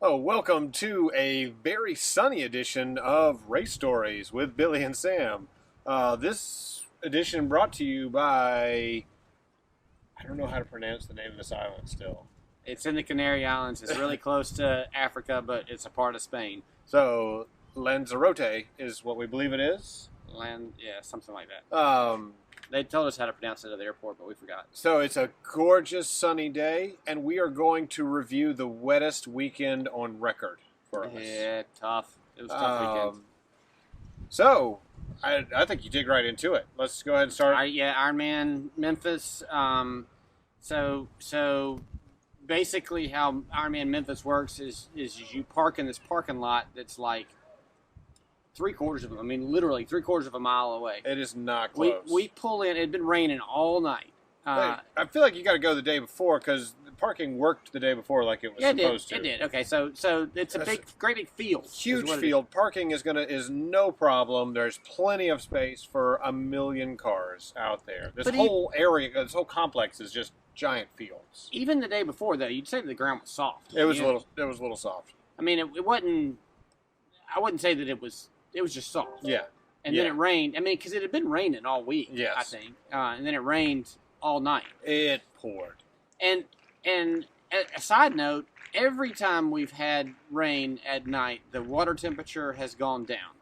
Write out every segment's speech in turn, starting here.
Oh, welcome to a very sunny edition of Race Stories with Billy and Sam. This edition brought to you by, I don't know how to pronounce the name of this island still. It's in the Canary Islands. It's really close to Africa, but it's a part of Spain. So, Lanzarote is what we believe it is. Something like that. They told us how to pronounce it at the airport, but we forgot. So it's a gorgeous sunny day, and we are going to review the wettest weekend on record for us. Yeah, tough. It was a tough weekend. So, I think you dig right into it. Let's go ahead and start. Ironman Memphis. So basically how Ironman Memphis works is you park in this parking lot that's like literally three-quarters of a mile away. It is not close. We pull in. It had been raining all night. I feel like you got to go the day before because the parking worked the day before like it was supposed to. It did. Okay, so it's a great big field. Huge field. Parking is no problem. There's plenty of space for a million cars out there. This whole complex is just giant fields. Even the day before, though, you'd say the ground was soft. It was a little soft. I mean, it wasn't. I wouldn't say that it was. It was just soft. Yeah. And then it rained. I mean, because it had been raining all week. Yes. I think. And then it rained all night. It poured. And a side note, every time we've had rain at night, the water temperature has gone down.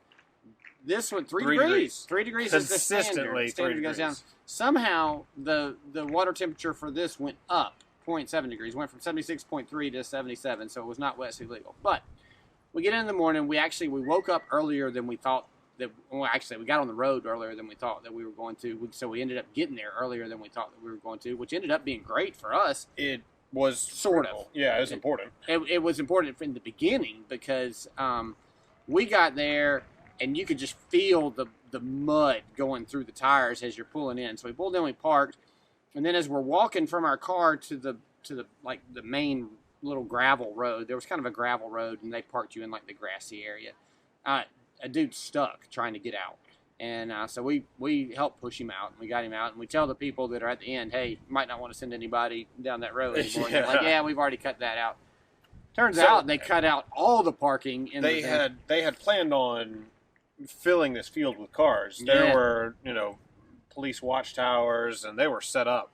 This one, 3 degrees. 3 degrees is the standard. Standard goes down. Somehow, the water temperature for this went up 0.7 degrees. Went from 76.3 to 77, so it was not wetsuit legal. But we get in the morning. We woke up earlier than we thought. We got on the road earlier than we thought that we were going to. So we ended up getting there earlier than we thought that we were going to, which ended up being great for us. It was sort of. Yeah, it was important. It was important in the beginning because we got there and you could just feel the mud going through the tires as you're pulling in. So we pulled in, we parked, and then as we're walking from our car to the main little gravel road, there was kind of a gravel road, and they parked you in like the grassy area. A dude stuck trying to get out, and so we helped push him out, and we got him out, and we tell the people that are at the end, hey, you might not want to send anybody down that road anymore. Yeah. Like, yeah, we've already cut that out. Turns out they cut out all the parking. They had planned on filling this field with cars. There were police watchtowers, and they were set up.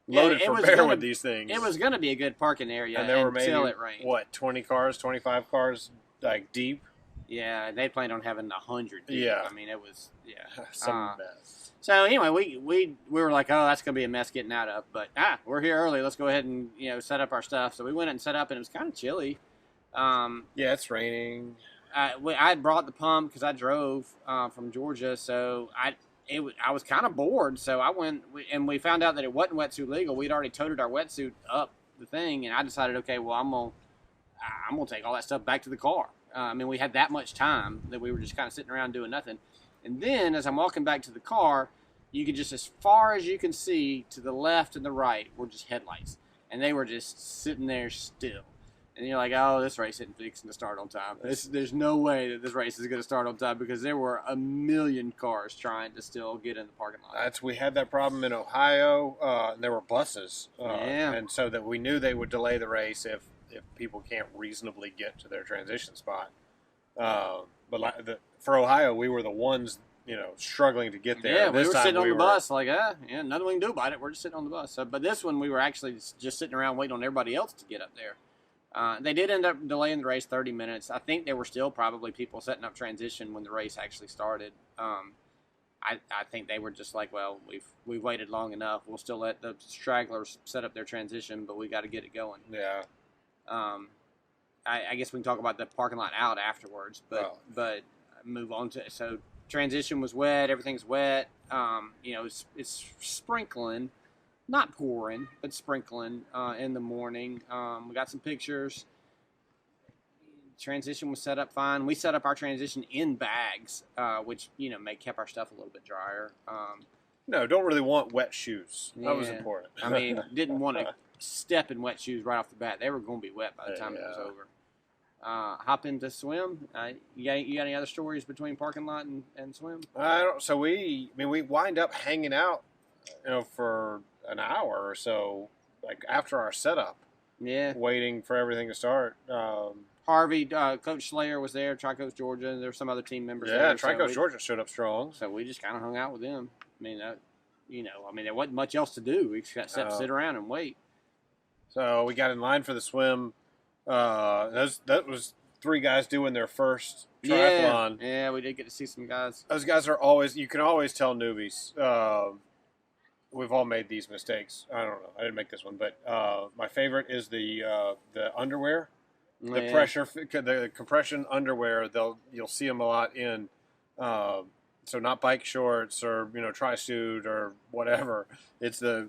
Loaded for bear with these things. It was going to be a good parking area and there were until it rained. 20 cars, 25 cars, like deep? Yeah, they planned on having 100 deep. Yeah. I mean, it was, some mess. So anyway, we were like, oh, that's going to be a mess getting out of. But, we're here early. Let's go ahead and, set up our stuff. So we went and set up, and it was kind of chilly. Yeah, it's raining. I had brought the pump because I drove from Georgia, so I was kind of bored, so I went, and we found out that it wasn't wetsuit legal. We'd already toted our wetsuit up the thing, and I decided, okay, well, I'm gonna take all that stuff back to the car. I mean, we had that much time that we were just kind of sitting around doing nothing. And then, as I'm walking back to the car, you could just, as far as you can see, to the left and the right, were just headlights, and they were just sitting there still. And you're like, oh, this race isn't fixing to start on time. There's no way that this race is going to start on time because there were a million cars trying to still get in the parking lot. We had that problem in Ohio. And there were buses. Yeah. And so that we knew they would delay the race if people can't reasonably get to their transition spot. But for Ohio, we were the ones, struggling to get there. Yeah, we were sitting on the bus like, nothing we can do about it. We're just sitting on the bus. But this one, we were actually just sitting around waiting on everybody else to get up there. They did end up delaying the race 30 minutes. I think there were still probably people setting up transition when the race actually started. I think they were just like, well, we've waited long enough. We'll still let the stragglers set up their transition, but we got to get it going. Yeah. I guess we can talk about the parking lot out afterwards, but move on to so transition was wet. Everything's wet. It's sprinkling. Not pouring, but sprinkling in the morning. We got some pictures. Transition was set up fine. We set up our transition in bags, which, kept our stuff a little bit drier. No, don't really want wet shoes. That was important. I mean, didn't want to step in wet shoes right off the bat. They were going to be wet by the time it was over. Hop into swim. You got any other stories between parking lot and swim? So we wind up hanging out, for an hour or so, like after our setup. Yeah. waiting for everything to start. Harvey, Coach Slayer was there. Tri-Coach Georgia. And there were some other team members there. Yeah, Trico's Georgia showed up strong. So we just kind of hung out with them. I mean, there wasn't much else to do. We just got to sit around and wait. So we got in line for the swim. That was 3 guys doing their first triathlon. Yeah, we did get to see some guys. Those guys are always, you can always tell newbies. We've all made these mistakes. I don't know. I didn't make this one, but my favorite is the underwear. The compression underwear. You'll see them a lot in, so not bike shorts or tri-suit or whatever. It's the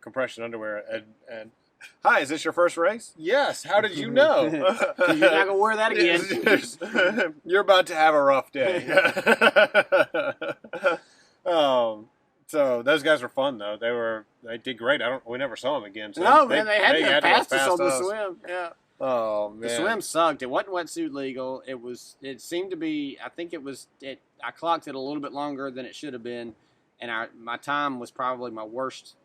compression underwear. And hi, is this your first race? Yes. How did you know? You're not gonna wear that again. You're about to have a rough day. So those guys were fun though. They did great. We never saw them again. So they had to pass us on the swim. Yeah. Oh man, the swim sucked. It wasn't wetsuit legal. It seemed to be. I think it was. I clocked it a little bit longer than it should have been, and my time was probably my worst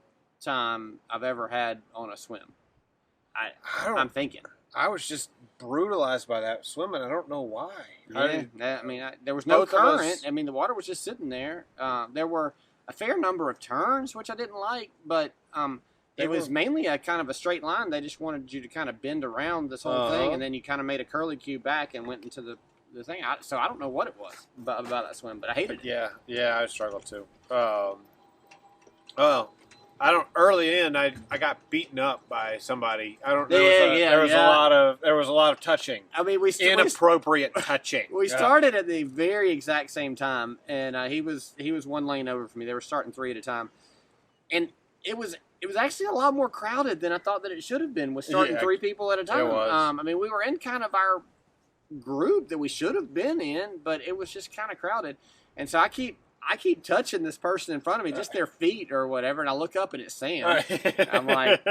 time I've ever had on a swim. I'm thinking. I was just brutalized by that swimming. I don't know why. There was no current. The water was just sitting there. There were a fair number of turns, which I didn't like, but it was mainly a kind of a straight line. They just wanted you to kind of bend around this whole thing, and then you kind of made a curly cue back and went into the thing. So I don't know what it was about that swim, but I hated it. Yeah, I struggled too. Early in, I got beaten up by somebody. There was a lot of touching. Inappropriate touching. We started at the very exact same time, and he was 1 lane over from me. They were starting 3 at a time, and it was actually a lot more crowded than I thought that it should have been. With starting 3 people at a time. It was. We were in kind of our group that we should have been in, but it was just kind of crowded, and so I keep touching this person in front of me, just their feet or whatever, and I look up and it's Sam. I'm like,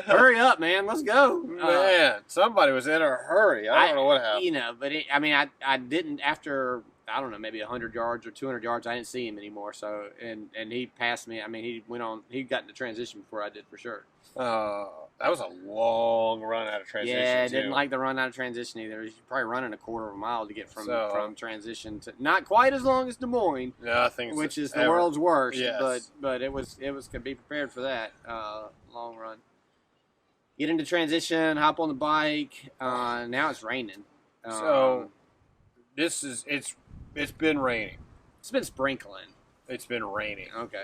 hurry up, man, let's go. Man, somebody was in a hurry. I don't know what happened. But I didn't after, I don't know, maybe 100 yards or 200 yards, I didn't see him anymore. So, and he passed me. He got into transition before I did for sure. That was a long run out of transition. Yeah, I didn't like the run out of transition either. You're probably running a quarter of a mile to get from transition to not quite as long as Des Moines, which is the world's worst. Yes. But it was to be prepared for that long run. Get into transition, hop on the bike. Now it's raining. So it's been raining. It's been sprinkling. It's been raining. Okay.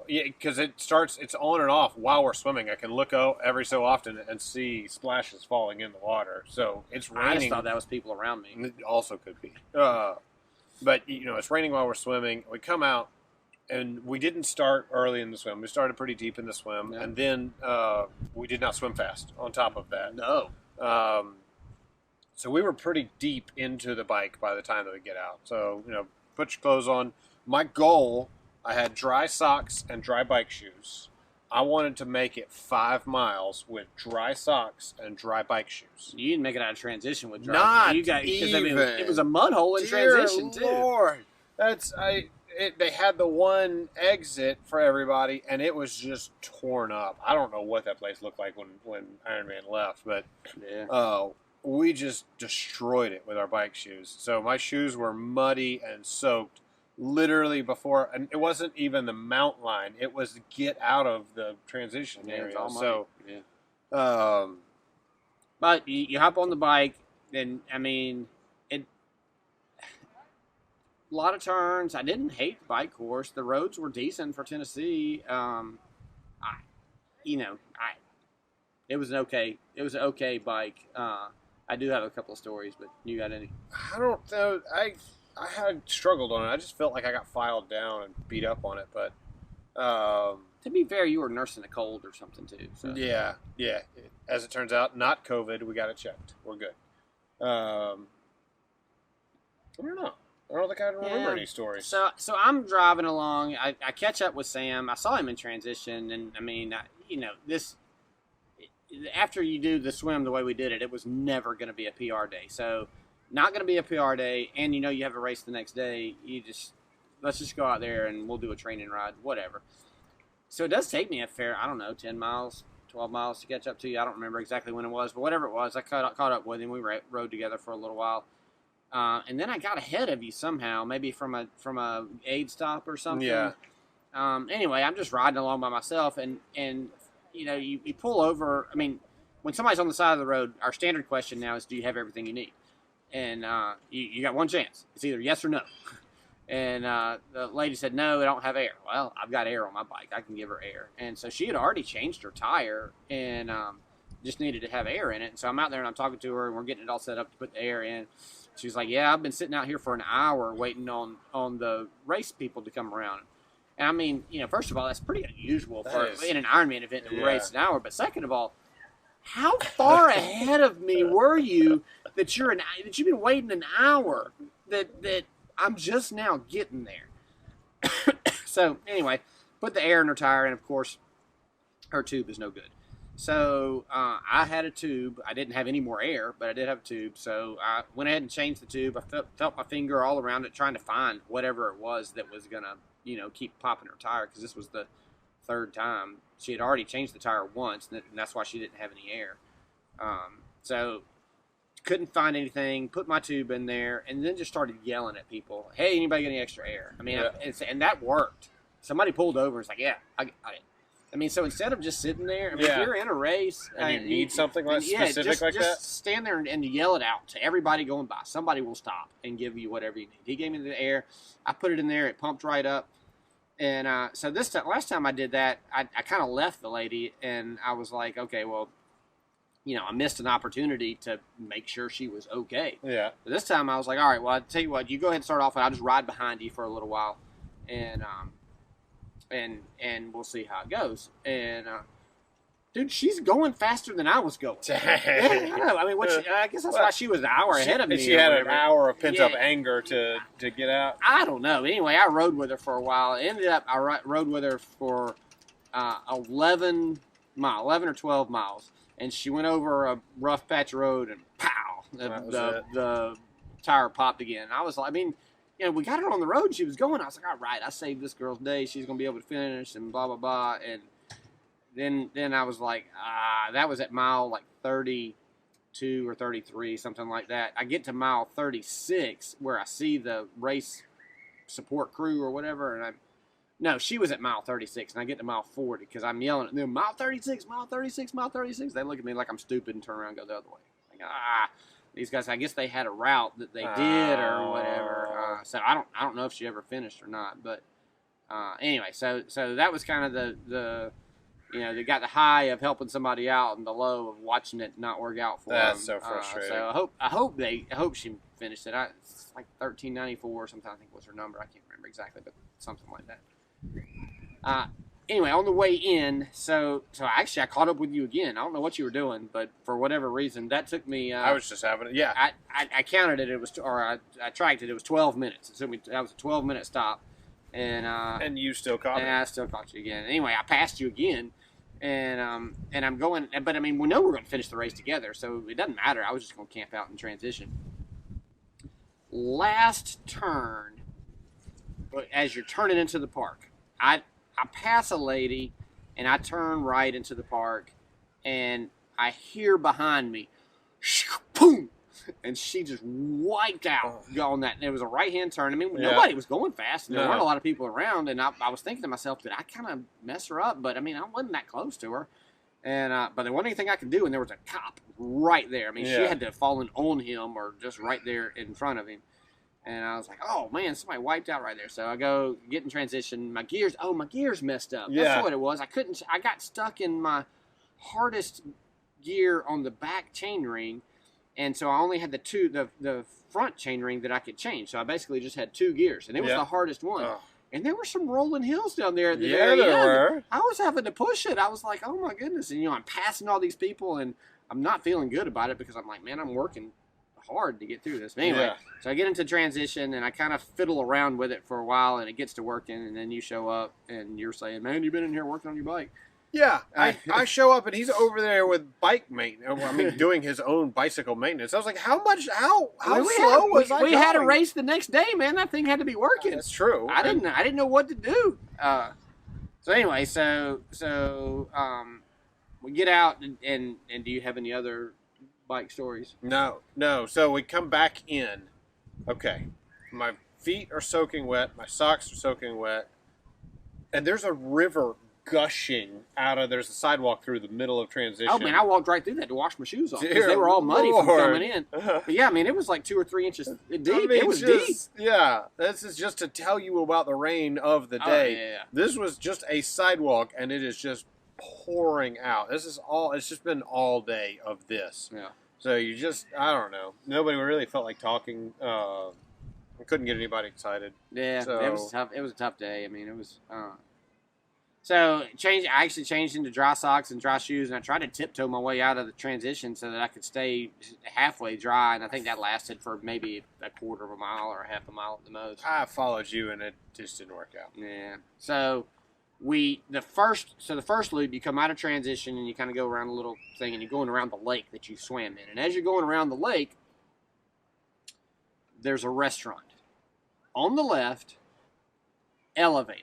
Because it's on and off while we're swimming. I can look out every so often and see splashes falling in the water. So it's raining. I just thought that was people around me. It also could be. But it's raining while we're swimming. We come out, and we didn't start early in the swim. We started pretty deep in the swim, and then we did not swim fast on top of that. No. So we were pretty deep into the bike by the time that we get out. So, put your clothes on. My goal, I had dry socks and dry bike shoes. I wanted to make it 5 miles with dry socks and dry bike shoes. You didn't make it out of transition with dry. Not even. It was a mud hole in transition too. Lord. They had the one exit for everybody, and it was just torn up. I don't know what that place looked like when Ironman left, but we just destroyed it with our bike shoes. So my shoes were muddy and soaked literally before, and it wasn't even the mount line. It was to get out of the transition area. So, but you hop on the bike, and a lot of turns. I didn't hate the bike course. The roads were decent for Tennessee. It was an okay bike. I do have a couple of stories, but you got any? I don't know. I had struggled on it. I just felt like I got filed down and beat up on it. But to be fair, you were nursing a cold or something too. So. Yeah. As it turns out, not COVID. We got it checked. We're good. I don't know. I don't think I remember any stories. So I'm driving along. I catch up with Sam. I saw him in transition, and this. After you do the swim the way we did it, it was never going to be a PR day. So, not going to be a PR day, and you have a race the next day. Let's just go out there and we'll do a training ride, whatever. So it does take me a fair, 10 miles, 12 miles to catch up to you. I don't remember exactly when it was, but whatever it was, I caught up with him. We rode together for a little while. And then I got ahead of you somehow, maybe from a aid stop or something. Yeah. Anyway, I'm just riding along by myself, and you pull over. I mean, when somebody's on the side of the road, our standard question now is, do you have everything you need? And you got one chance. It's either yes or no. And the lady said, no, I don't have air. Well, I've got air on my bike. I can give her air. And so she had already changed her tire and just needed to have air in it. And so I'm out there and I'm talking to her and we're getting it all set up to put the air in. She's like, yeah, I've been sitting out here for an hour waiting on the race people to come around. And I mean, first of all, that's pretty unusual in an Ironman event to race an hour. But second of all, how far ahead of me were you that you've been waiting an hour that I'm just now getting there? So anyway, put the air in her tire, and of course, her tube is no good. So I had a tube. I didn't have any more air, but I did have a tube. So I went ahead and changed the tube. I felt my finger all around it, trying to find whatever it was that was gonna, keep popping her tire, because this was the third time. She had already changed the tire once, and that's why she didn't have any air. So couldn't find anything. Put my tube in there, and then just started yelling at people. Hey, anybody got any extra air? I mean, and that worked. Somebody pulled over and was like, yeah, I got it. I mean, so instead of just sitting there, if you're in a race and you need something specific like that, just stand there and yell it out to everybody going by. Somebody will stop and give you whatever you need. He gave me the air. I put it in there. It pumped right up. And so last time I did that, I kind of left the lady, and I was like, okay, well, I missed an opportunity to make sure she was okay. Yeah. But this time I was like, all right, well, I'll tell you what, you go ahead and start off, and I'll just ride behind you for a little while, and we'll see how it goes. And dude, she's going faster than I was going. Dang. Yeah, I know. I mean, I guess that's why she was an hour ahead of me. She had an hour of pent up anger to get out. I don't know. Anyway, I rode with her for a while. I rode with her for 11 or 12 miles. And she went over a rough patch of road, and pow, the tire popped again. I was like, we got her on the road. She was going. I was like, all right, I saved this girl's day. She's going to be able to finish, and blah, blah, blah. And then I was like, that was at mile like 32 or 33, something like that. I get to mile 36 where I see the race support crew or whatever, and no, she was at mile 36, and I get to mile 40 because I'm yelling at them, mile 36, mile 36, mile 36. They look at me like I'm stupid and turn around and go the other way. Like, these guys, I guess they had a route that they did or whatever. So I don't know if she ever finished or not. But anyway, so that was kind of the they got the high of helping somebody out and the low of watching it not work out for them. That's so frustrating. So I hope she finished it. It's like 13:94 or something, I think was her number. I can't remember exactly, but something like that. Anyway, on the way in, so actually I caught up with you again. I don't know what you were doing, but for whatever reason, that took me. I was just having it. Yeah. I counted it. It was, I tracked it. It was 12 minutes. That was a 12-minute stop, and you still caught me. And I still caught you again. Anyway, I passed you again, and I'm going. But I mean, we know we're going to finish the race together, so it doesn't matter. I was just going to camp out in transition. Last turn, as you're turning into the park, I pass a lady, and I turn right into the park, and I hear behind me, boom, and she just wiped out on that. And it was a right-hand turn. I mean, nobody was going fast, and there weren't a lot of people around, and I was thinking to myself, did I kind of mess her up? But, I mean, I wasn't that close to her. And but there wasn't anything I could do, and there was a cop right there. I mean, she had to have fallen on him or just right there in front of him. And I was like, oh, man, somebody wiped out right there. So I go get in transition. My gears messed up. That's what it was. I got stuck in my hardest gear on the back chain ring. And so I only had the front chain ring that I could change. So I basically just had two gears. And it was the hardest one. Oh. And there were some rolling hills down there at the very end. There were. I was having to push it. I was like, oh, my goodness. And, I'm passing all these people, and I'm not feeling good about it because I'm like, man, I'm working hard to get through this. But anyway, so I get into transition, and I kind of fiddle around with it for a while, and it gets to working, and then you show up, and you're saying, man, you've been in here working on your bike. Yeah, I show up, and he's over there with bike maintenance. I mean, doing his own bicycle maintenance. I was like, how slow was I going? We had a race the next day, man. That thing had to be working. That's true. I didn't know what to do. So anyway, so we get out, and do you have any other bike stories? No. So we come back in. Okay. My feet are soaking wet. My socks are soaking wet. And there's a river gushing there's a sidewalk through the middle of transition. Oh, man, I walked right through that to wash my shoes off because they were all muddy from coming in. But, yeah, I mean, it was like 2 or 3 inches deep. I mean, it was deep. Yeah, this is just to tell you about the rain of the day. Yeah. This was just a sidewalk, and it is just pouring out. It's just been all day of this. Yeah. So I don't know. Nobody really felt like talking. I couldn't get anybody excited. Yeah, so. It was tough. It was a tough day. I mean, it was. So I actually changed into dry socks and dry shoes, and I tried to tiptoe my way out of the transition so that I could stay halfway dry. And I think that lasted for maybe a quarter of a mile or a half a mile at the most. I followed you, and it just didn't work out. Yeah. So the first loop, you come out of transition and you kind of go around a little thing, and you're going around the lake that you swam in. And as you're going around the lake, there's a restaurant on the left, elevated.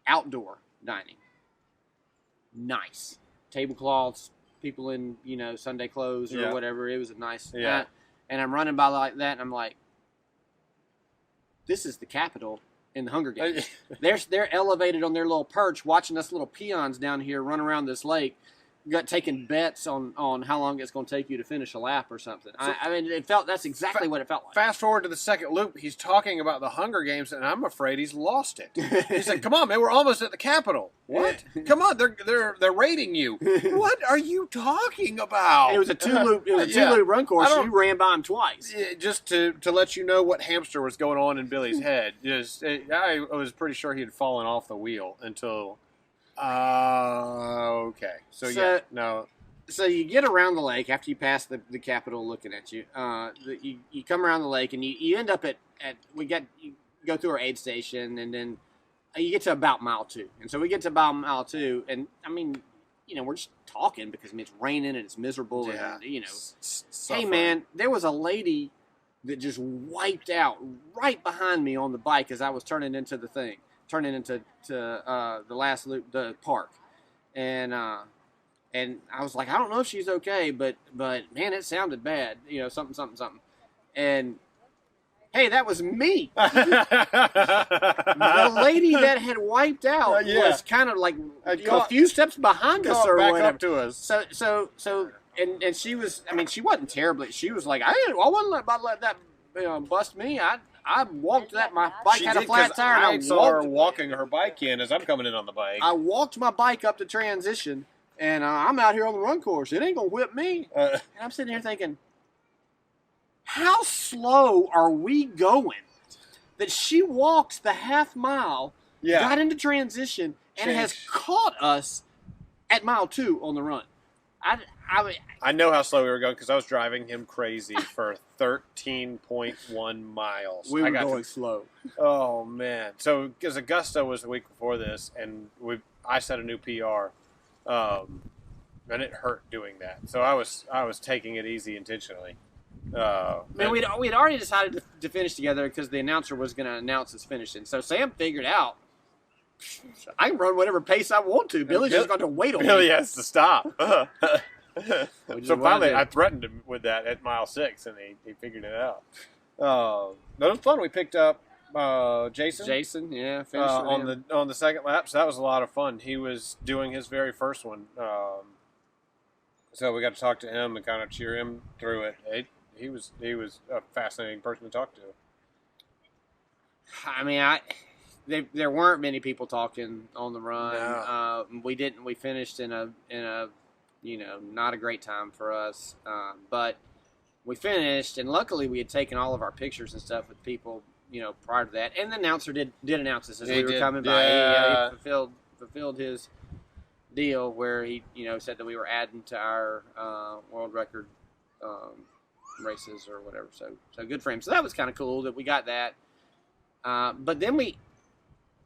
Outdoor dining. Nice. Tablecloths, people in, Sunday clothes or whatever. It was a nice. Yeah. And I'm running by like that, and I'm like, this is the Capitol in the Hunger Games. They're elevated on their little perch, watching us little peons down here run around this lake. Taking bets on how long it's going to take you to finish a lap or something. I mean, that's exactly what it felt like. Fast forward to the second loop, he's talking about the Hunger Games, and I'm afraid he's lost it. He's like, "Come on, man, we're almost at the Capitol. What? Come on, they're raiding you. What are you talking about?" It was a two loop run course. You ran by him twice. Just to let you know what hamster was going on in Billy's head. I was pretty sure he had fallen off the wheel until. Okay. So you get around the lake after you pass the Capitol looking at you. You come around the lake and you end up you go through our aid station, and then you get to about mile 2. And so we get to about mile 2, and I mean, we're just talking because it's raining and it's miserable, and hey man, there was a lady that just wiped out right behind me on the bike as I was turning into the last loop, the park, and I was like, I don't know if she's okay, but man, it sounded bad, something, and hey, that was me. The lady that had wiped out was kind of like a few steps behind us or back whatever. Up to us. So and she was, I mean, she wasn't terribly. She was like, I wasn't about to let that bust me. I walked that. My bike had a flat tire. I saw her walking her bike in as I'm coming in on the bike. I walked my bike up to transition, and I'm out here on the run course. It ain't gonna whip me. And I'm sitting here thinking, how slow are we going that she walked the half mile, got into transition, and has caught us at mile 2 on the run? I know how slow we were going because I was driving him crazy for 13.1 miles. We were going slow. Oh, man. So, because Augusta was the week before this, and I set a new PR, and it hurt doing that. So I was taking it easy intentionally. We'd already decided to finish together because the announcer was going to announce us finishing. So Sam figured out, I can run whatever pace I want to. Billy's just going to wait on me. Billy has to stop. So finally, I threatened him with that at mile 6, and he figured it out. But it was fun. We picked up Jason. Jason, yeah, on the second lap. So that was a lot of fun. He was doing his very first one. So we got to talk to him and kind of cheer him through it. He was a fascinating person to talk to. I mean, there weren't many people talking on the run. No. We finished in a not a great time for us, but we finished, and luckily we had taken all of our pictures and stuff with people, prior to that. And the announcer did announce us as we were coming by. He fulfilled his deal where he said that we were adding to our world record races or whatever. So good for him. So that was kind of cool that we got that. But then we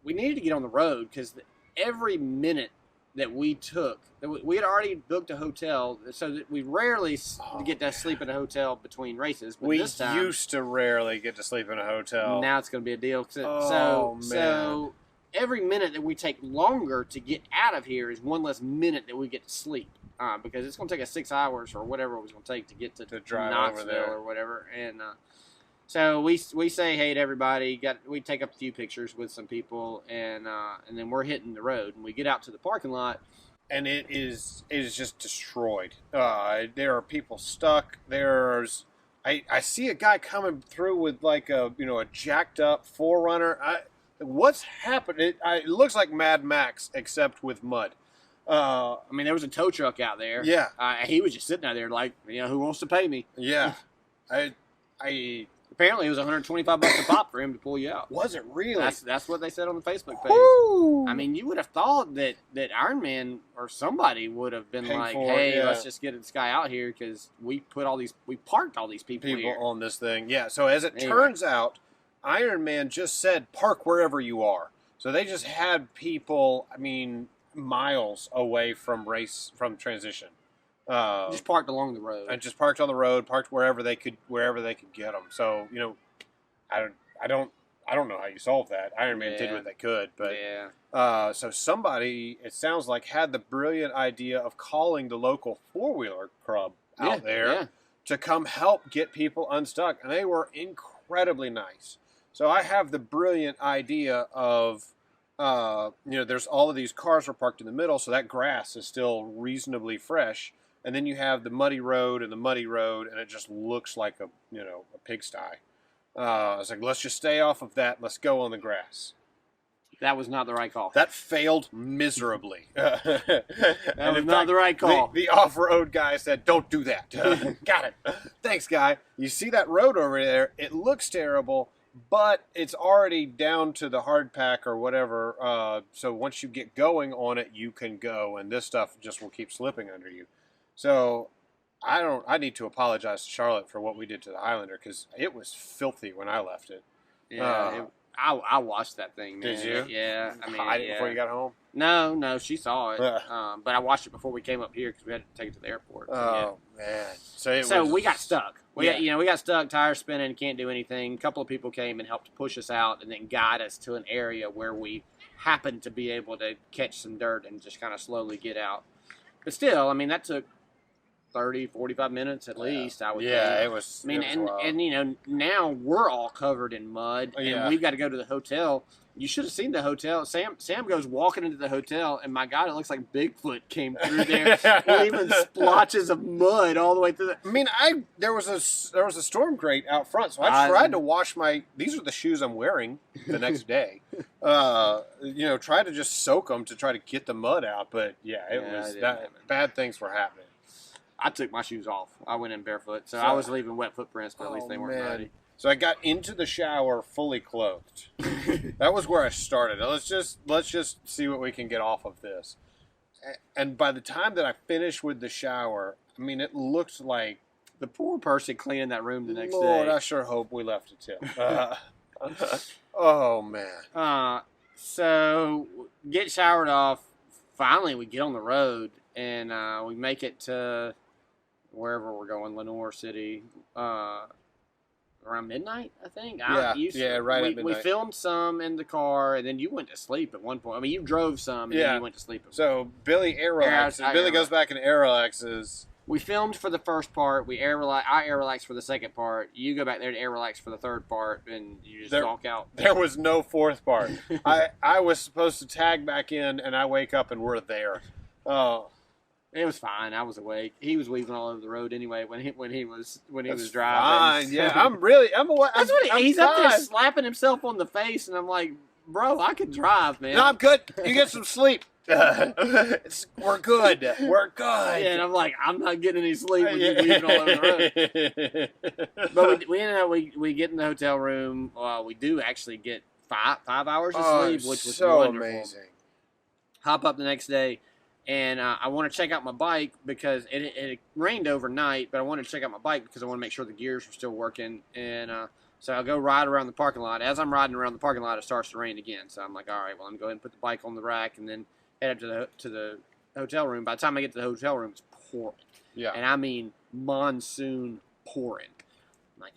needed to get on the road because every minute that we took, we had already booked a hotel, so that we rarely get to sleep in a hotel between races. But we this time, used to rarely get to sleep in a hotel. Now it's going to be a deal. Man. every minute that we take longer to get out of here is one less minute that we get to sleep. Because it's going to take us 6 hours or whatever it was going to take to get to drive Knoxville over there or whatever. And so we say hey to everybody. We take up a few pictures with some people, and then we're hitting the road. And we get out to the parking lot, and it is just destroyed. There are people stuck. I see a guy coming through with like a jacked up 4Runner. What's happened? It looks like Mad Max except with mud. I mean, there was a tow truck out there. Yeah. He was just sitting out there like, who wants to pay me? Yeah. Apparently, it was $125 a pop for him to pull you out. Was it really? That's what they said on the Facebook page. Woo! I mean, you would have thought that Ironman or somebody would have been Paid like, for it, hey, yeah. let's just get this guy out here because we parked all these people here. On this thing. Yeah. So as it turns out, Ironman just said park wherever you are. So they just had people, miles away from transition. Just parked along the road. And just parked on the road, parked wherever they could get them. So I don't know how you solve that. Ironman did what they could, but so somebody, it sounds like, had the brilliant idea of calling the local 4-wheeler club out there to come help get people unstuck, and they were incredibly nice. So I have the brilliant idea of there's all of these cars were parked in the middle, so that grass is still reasonably fresh. And then you have the muddy road, and it just looks like a pigsty. I was like, let's just stay off of that. Let's go on the grass. That was not the right call. That failed miserably. That was not the right call. The off-road guy said, don't do that. Got it. Thanks, guy. You see that road over there? It looks terrible, but it's already down to the hard pack or whatever. So once you get going on it, you can go, and this stuff just will keep slipping under you. So I need to apologize to Charlotte for what we did to the Highlander because it was filthy when I left it. Yeah, I watched that thing, man. Did you? Yeah. Hide it before you got home? No, she saw it. But I watched it before we came up here because we had to take it to the airport. Oh, man. So we got stuck. We got stuck, tires spinning, can't do anything. A couple of people came and helped push us out and then guide us to an area where we happened to be able to catch some dirt and just kind of slowly get out. But still, that took 30, 45 minutes at least, I would think. It was. And now we're all covered in mud, and we've got to go to the hotel. You should have seen the hotel. Sam goes walking into the hotel, and my God, it looks like Bigfoot came through there, leaving splotches of mud all the way through. There was a storm grate out front, so I tried to wash my. These are the shoes I'm wearing the next day. Tried to just soak them to try to get the mud out, but bad things were happening. I took my shoes off. I went in barefoot, so I was leaving wet footprints, but at least they weren't muddy. So I got into the shower fully clothed. That was where I started. Let's just see what we can get off of this. And by the time that I finished with the shower, it looked like the poor person cleaning that room the next day. Lord, I sure hope we left a tip. Oh man. So get showered off. Finally, we get on the road and we make it to wherever we're going, Lenoir City. Around midnight, I think. Right at midnight. We filmed some in the car, and then you went to sleep at one point. You drove some, and then you went to sleep. So Billy Billy goes back and air relaxes. We filmed for the first part. I air relax for the second part. You go back there to air relax for the third part, and you just walk out. There was no fourth part. I was supposed to tag back in, and I wake up and we're there. It was fine. I was awake. He was weaving all over the road anyway when he was driving. Fine. Yeah, I'm awake. That's what he's up there slapping himself on the face, and I'm like, bro, I can drive, man. No, I'm good. You get some sleep. We're good. We're good. Yeah, and I'm like, I'm not getting any sleep when you're weaving all over the road. But we ended up we get in the hotel room. We do actually get five hours of sleep, which was so wonderful. Amazing. Hop up the next day. And I want to check out my bike because it rained overnight, but I want to check out my bike because I want to make sure the gears are still working. And so I'll go ride around the parking lot. As I'm riding around the parking lot, it starts to rain again. So I'm like, all right, well, I'm going to go ahead and put the bike on the rack and then head up to the hotel room. By the time I get to the hotel room, it's pouring. Yeah. And I mean monsoon pouring. Like,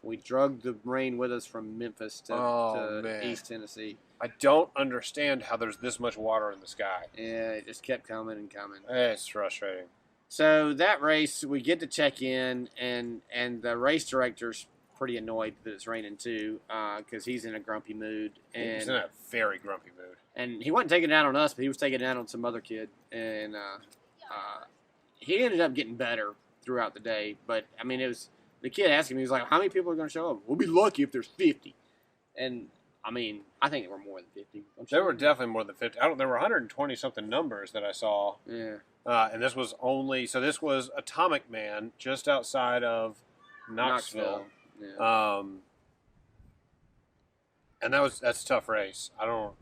we drugged the rain with us from Memphis to man. East Tennessee. I don't understand how there's this much water in the sky. Yeah, it just kept coming and coming. It's frustrating. So that race, we get to check in, and the race director's pretty annoyed that it's raining too, because he's in a grumpy mood. And He's in a very grumpy mood. And he wasn't taking it out on us, but he was taking it out on some other kid. And he ended up getting better throughout the day. But, I mean, the kid asked him, he was like, how many people are going to show up? We'll be lucky if there's 50. And, I mean, I think there were more than 50. There were definitely more than 50. There were 120-something numbers that I saw. Yeah. And this was this was Atomic Man just outside of Knoxville. Yeah. And that's a tough race. I don't,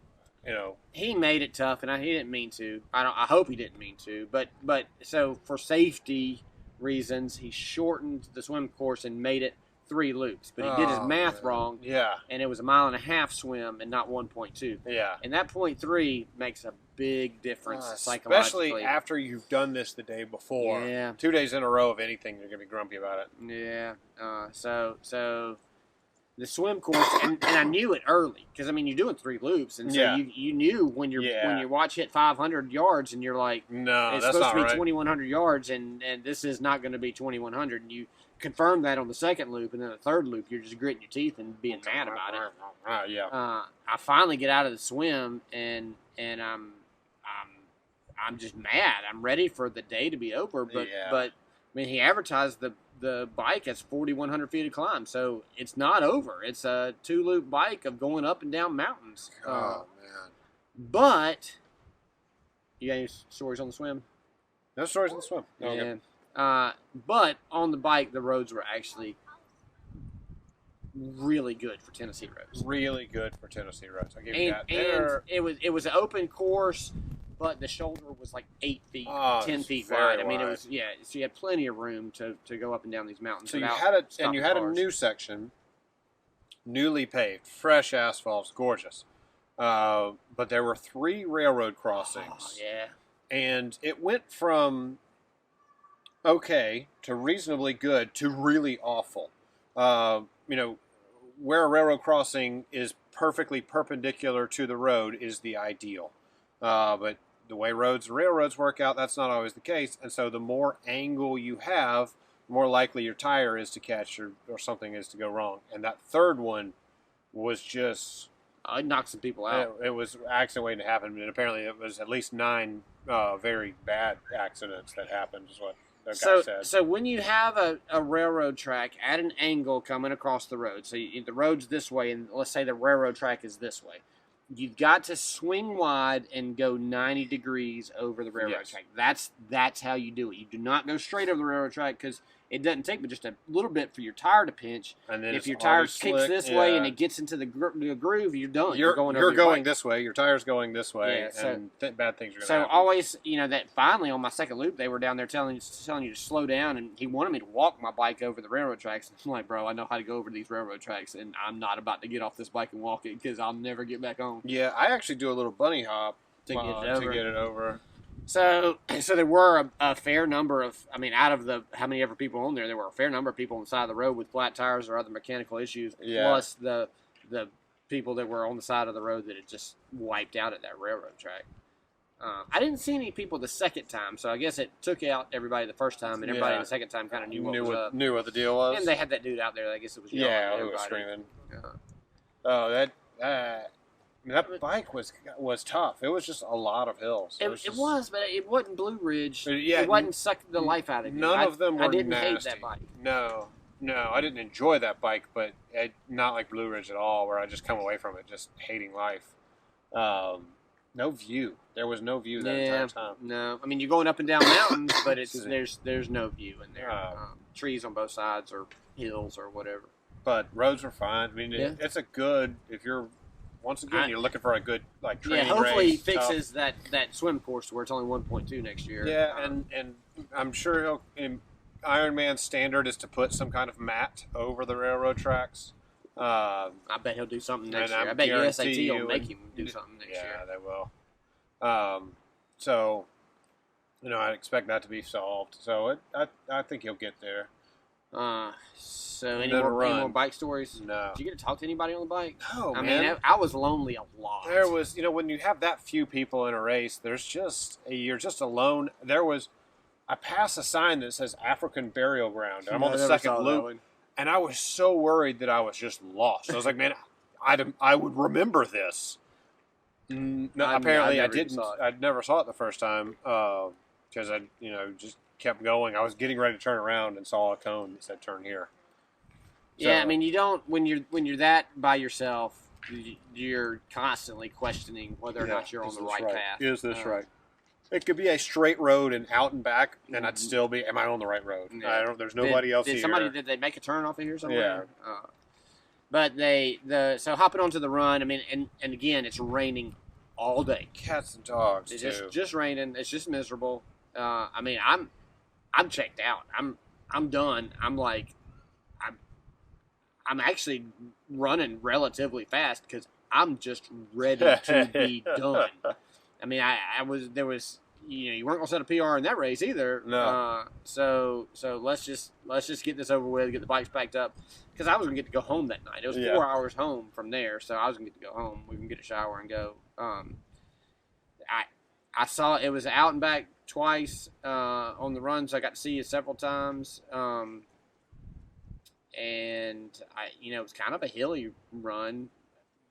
He made it tough, and he didn't mean to. I hope he didn't mean to. But so for safety reasons, he shortened the swim course and made it 3 loops. But he did his math wrong. Yeah. And it was a 1.5 mile swim and not 1.2. Yeah. And that 0.3 makes a big difference psychologically. psychologically. After you've done this the day before. Yeah. 2 days in a row of anything, you're going to be grumpy about it. Yeah. So the swim course, and I knew it early because I mean you're doing 3 loops, and so you knew when your watch hit 500 yards, and you're like, no, it's that's supposed not to be right. 2,100 yards, and this is not going to be 2,100. And you confirmed that on the second loop, and then the third loop, you're just gritting your teeth and being mad about it. Yeah. I finally get out of the swim, and I'm just mad. I'm ready for the day to be over, but I mean he advertised the bike as 4,100 feet of climb, so it's not over. It's a 2-loop bike of going up and down mountains. Oh man! But you got any stories on the swim? No stories on the swim. No, Yeah. okay. But on the bike, the roads were actually really good for Tennessee roads. Really good for Tennessee roads. I give you that. And it was an open course, but the shoulder was like 8 feet, 10 feet wide. I mean, it was so you had plenty of room to go up and down these mountains. So you had a new section, newly paved, fresh asphalt, gorgeous. But there were 3 railroad crossings. Oh, yeah. And it went from okay to reasonably good to really awful. Where a railroad crossing is perfectly perpendicular to the road is the ideal. But the way railroads work out, that's not always the case. And so the more angle you have, the more likely your tire is to catch or something is to go wrong. And that third one was just... it knocked some people out. It was an accident waiting to happen. And apparently it was at least 9 very bad accidents that happened, is what the guy said. So when you have a railroad track at an angle coming across the road, so the road's this way, and let's say the railroad track is this way, you've got to swing wide and go 90 degrees over the railroad track. That's how you do it. You do not go straight over the railroad track because it doesn't take but just a little bit for your tire to pinch. And then if your tire kicks this way and it gets into the groove, you're done. You're going this way. Your tire's going this way, and bad things are going to happen. So always, that finally on my second loop, they were down there telling you to slow down, and he wanted me to walk my bike over the railroad tracks. And I'm like, bro, I know how to go over these railroad tracks, and I'm not about to get off this bike and walk it because I'll never get back on. Yeah, I actually do a little bunny hop to get it over. So there were a fair number of, out of the how many ever people on there were a fair number of people on the side of the road with flat tires or other mechanical issues, plus the people that were on the side of the road that had just wiped out at that railroad track. I didn't see any people the second time, so I guess it took out everybody the first time, and everybody the second time kind of knew what was up. Knew what the deal was. And they had that dude out there. I guess it was yelling at everybody. He was screaming. That bike was tough. It was just a lot of hills. It was, but it wasn't Blue Ridge. It wasn't sucking the life out of you. None of them were nasty. I didn't hate that bike. No, I didn't enjoy that bike, but not like Blue Ridge at all, where I just come away from it just hating life. No view. There was no view that entire time. No, you're going up and down mountains, but there's no view in there. Trees on both sides or hills or whatever. But roads were fine. It's a good if you're. Once again, you're looking for a good training hopefully race. He fixes that swim course to where it's only 1.2 next year. Yeah, and I'm sure Ironman standard is to put some kind of mat over the railroad tracks. I bet he'll do something next year. I bet USAT will make him do something next year. Yeah, they will. So, I expect that to be solved. So I think he'll get there. So any Never more run. bike stories? No. Did you get to talk to anybody on the bike? No, I man. mean, I was lonely a lot. There was, when you have that few people in a race, you're just alone. I passed a sign that says African Burial Ground. And I'm on the second loop, and I was so worried that I was just lost. I was like, man, I would remember this. No, apparently I didn't. I never saw it the first time because I, just kept going. I was getting ready to turn around and saw a cone that said "Turn here." So, yeah, I mean, you don't when you're that by yourself, you're constantly questioning whether or not you're on the right path. Is this right? It could be a straight road and out and back, and I'd still be. Am I on the right road? Yeah. There's nobody else here. Did they make a turn off of here somewhere? Yeah. But so hopping onto the run. I mean, and again, it's raining all day. Cats and dogs. It's just raining. It's just miserable. I mean, I'm checked out. I'm done. I'm actually running relatively fast because I'm just ready to be done. I mean, you weren't gonna set a PR in that race either. No. So let's just get this over with, get the bikes packed up, because I was gonna get to go home that night. It was 4 hours home from there, so I was gonna get to go home. We can get a shower and go. I saw it was out and back twice on the run, so I got to see you several times. And it was kind of a hilly run.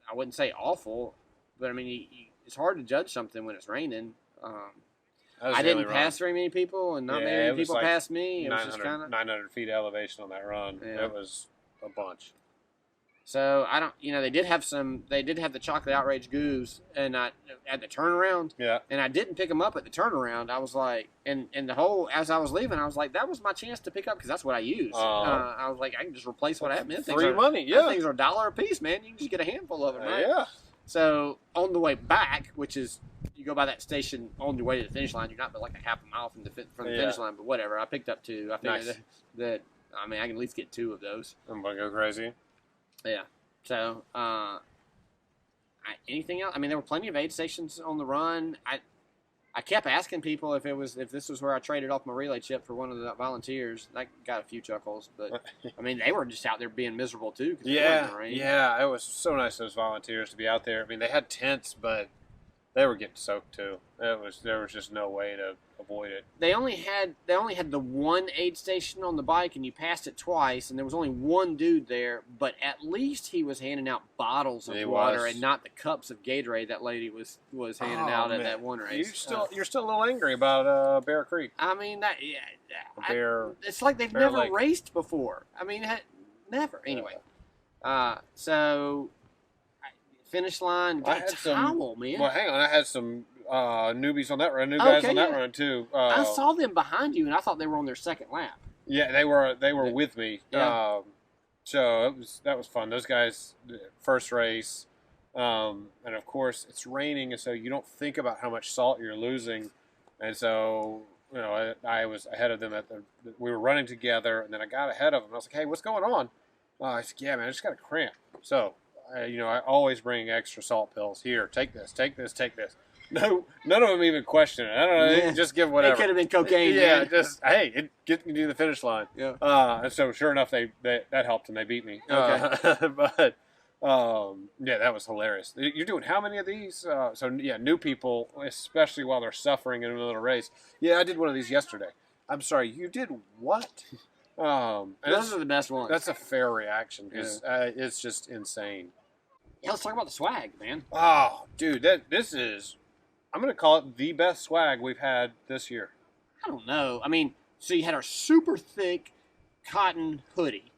I wouldn't say awful, but I mean, it's hard to judge something when it's raining. I didn't pass very many people, and not many people passed me. It was just kind of 900 feet elevation on that run. Yeah. It was a bunch. So I don't, they did have the chocolate outrage goos, and at the turnaround. Yeah. And I didn't pick them up at the turnaround. I was like, and as I was leaving, I was like, that was my chance to pick up because that's what I use. I was like, I can just replace what I have. Man, free money. Yeah. Things are $1 a piece, man. You can just get a handful of them, right? Yeah. So on the way back, which is you go by that station on your way to the finish line, you're not but like a half a mile from the finish line, but whatever. I picked up 2. I figured that I mean I can at least get 2 of those. I'm gonna go crazy. Yeah. So anything else? I mean, there were plenty of aid stations on the run. I kept asking people if this was where I traded off my relay chip for one of the volunteers. That got a few chuckles, but I mean they were just out there being miserable too. Yeah, it was so nice those volunteers to be out there. I mean they had tents, but they were getting soaked too. There was just no way to avoid it. They only had the one aid station on the bike, and you passed it twice, and there was only one dude there. But at least he was handing out bottles of water and not the cups of Gatorade that lady was handing out at that one race. You're still a little angry about Bear Creek. I mean, it's like they've Bear never Lake. raced before. I mean, never. Anyway, so finish line. Got a towel, man. Well, hang on. I had some newbies on that run, guys on that run too. I saw them behind you, and I thought they were on their second lap. Yeah, they were with me. Yeah. So that was fun. Those guys, first race, and of course it's raining, and so you don't think about how much salt you're losing, and so I was ahead of them we were running together, and then I got ahead of them. I was like, hey, what's going on? I said, yeah, man, I just got a cramp. So I always bring extra salt pills. Here, take this. No, none of them even question it. I don't know. They just give whatever. It could have been cocaine. Yeah, man. just it get me to the finish line. Yeah. And so sure enough, that helped and they beat me. Okay. But yeah, that was hilarious. You're doing how many of these? New people, especially while they're suffering in the middle of a race. Yeah, I did one of these yesterday. I'm sorry, you did what? Those are the best ones. That's a fair reaction because it's just insane. Yeah, let's talk about the swag, man. Oh, dude, this is. I'm going to call it the best swag we've had this year. I don't know. I mean, so you had our super thick cotton hoodie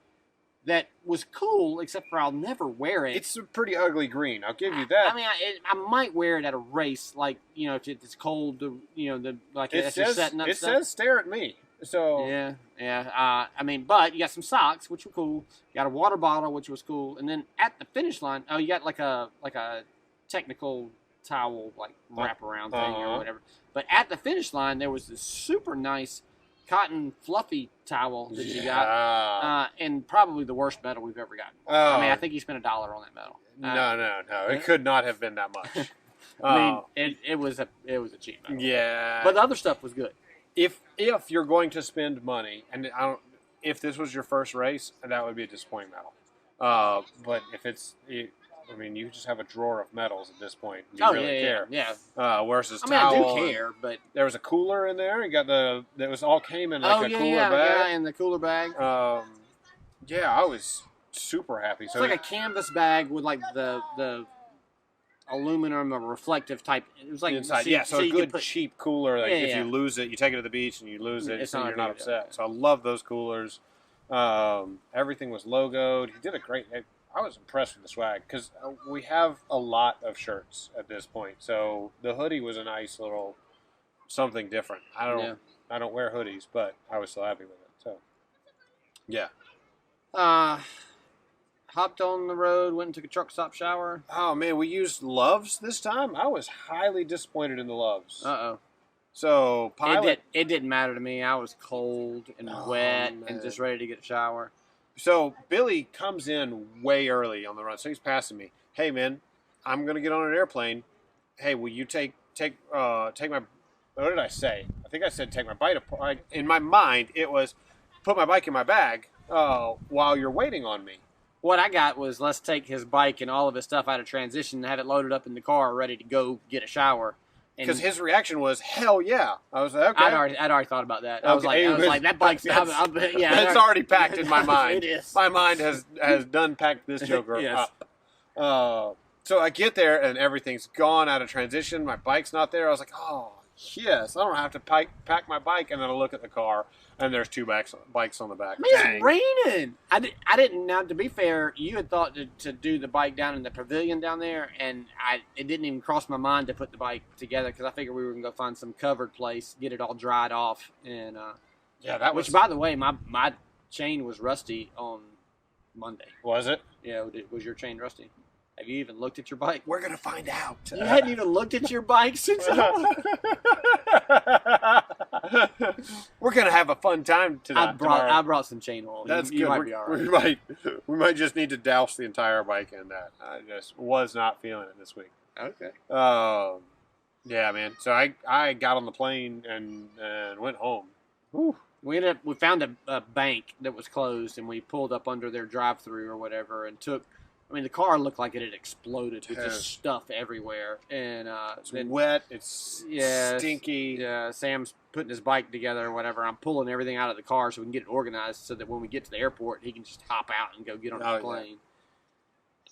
that was cool, except for I'll never wear it. It's a pretty ugly green. I'll give you that. I mean, I might wear it at a race, like, if it's cold, it says stare at me. So yeah. I mean, but you got some socks, which were cool. You got a water bottle, which was cool. And then at the finish line, you got like a technical towel wraparound thing or whatever. But at the finish line, there was this super nice cotton fluffy towel that you got, and probably the worst medal we've ever gotten. I mean, I think you spent $1 on that medal. No, it could not have been that much. I mean, it was a cheap medal. Yeah, but the other stuff was good. If you're going to spend money, and if this was your first race, that would be a disappointing medal. But if I mean, you just have a drawer of medals at this point. Do you really care? Yeah. Versus I mean, towel. I do care, but There was a cooler in there. You got that was all came in like a cooler yeah, bag. in the cooler bag. Yeah, I was super happy. It's So like a canvas bag with like the aluminum or reflective type. It was like inside, so a you good could cheap cooler. Like Yeah, if yeah. you lose it, you take it to the beach and you lose it, It's so not you're a not big upset. deal. So I love those coolers. Everything was logoed. He did a great. I was impressed with the swag because we have a lot of shirts at this point. So the hoodie was a nice little something different. I don't wear hoodies, but I was so happy with it. So yeah. Hopped on the road, went and took a truck stop shower. Oh man, we used Loves this time. I was highly disappointed in the Loves. Uh-oh. So pilot. It didn't matter to me. I was cold and wet man. and just ready to get a shower. So Billy comes in way early on the run, so he's passing me. Hey man, I'm gonna get on an airplane. Hey, will you take my? What did I say? I think I said take my bike apart. In my mind, it was put my bike in my bag while you're waiting on me. What I got was let's take his bike and all of his stuff out of transition and have it loaded up in the car, ready to go get a shower. Because his reaction was hell yeah. I was like, okay. I'd already thought about that. I was Okay, like that bike's that's yeah. already packed in my mind. It is. My mind has done packed this joker Yes. up. So I get there and everything's gone out of transition. My bike's not there. I was like, oh yes, I don't have to pack my bike. And then I look at the car and there's two bikes on the back. Man, it's raining. I didn't. Now, to be fair, you had thought to do the bike down in the pavilion down there, and it didn't even cross my mind to put the bike together because I figured we were gonna go find some covered place, get it all dried off, and that was. Which, by the way, my chain was rusty on Monday. Was it? Yeah, was your chain rusty? Have you even looked at your bike? We're gonna find out. You hadn't even looked at your bike since. We're gonna have a fun time tonight. I brought some chain oil. That's you good. might be all right. We might just need to douse the entire bike in that. I just was not feeling it this week. Okay. Yeah, man. So I got on the plane and went home. Whew. We found a bank that was closed, and we pulled up under their drive-through or whatever, and took. I mean, the car looked like it had exploded with just stuff everywhere, and it's wet. It's stinky. Yeah, Sam's putting his bike together or whatever. I'm pulling everything out of the car so we can get it organized, so that when we get to the airport, he can just hop out and go get on the plane. Yeah.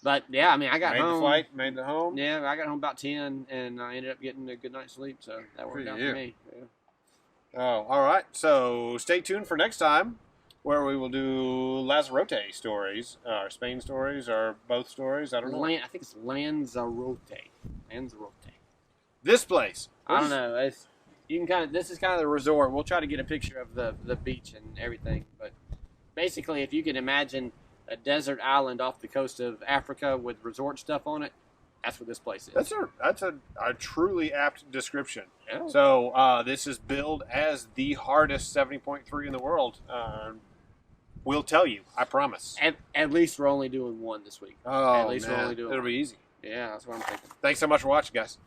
But yeah, I mean, I got home. Made the flight, made the home. Yeah, I got home about 10, and I ended up getting a good night's sleep, so that worked out for me. Yeah. Oh, all right. So stay tuned for next time, where we will do Lanzarote stories, or Spain stories, or both stories. I don't know. I think it's Lanzarote. Lanzarote. This place. I don't know. This is kind of the resort. We'll try to get a picture of the beach and everything. But basically, if you can imagine a desert island off the coast of Africa with resort stuff on it, that's what this place is. That's a truly apt description. Yeah. So this is billed as the hardest 70.3 in the world. We'll tell you, I promise. At least we're only doing one this week. Oh, at least we're only doing it'll one. be easy. Yeah, that's what I'm thinking. Thanks so much for watching, guys.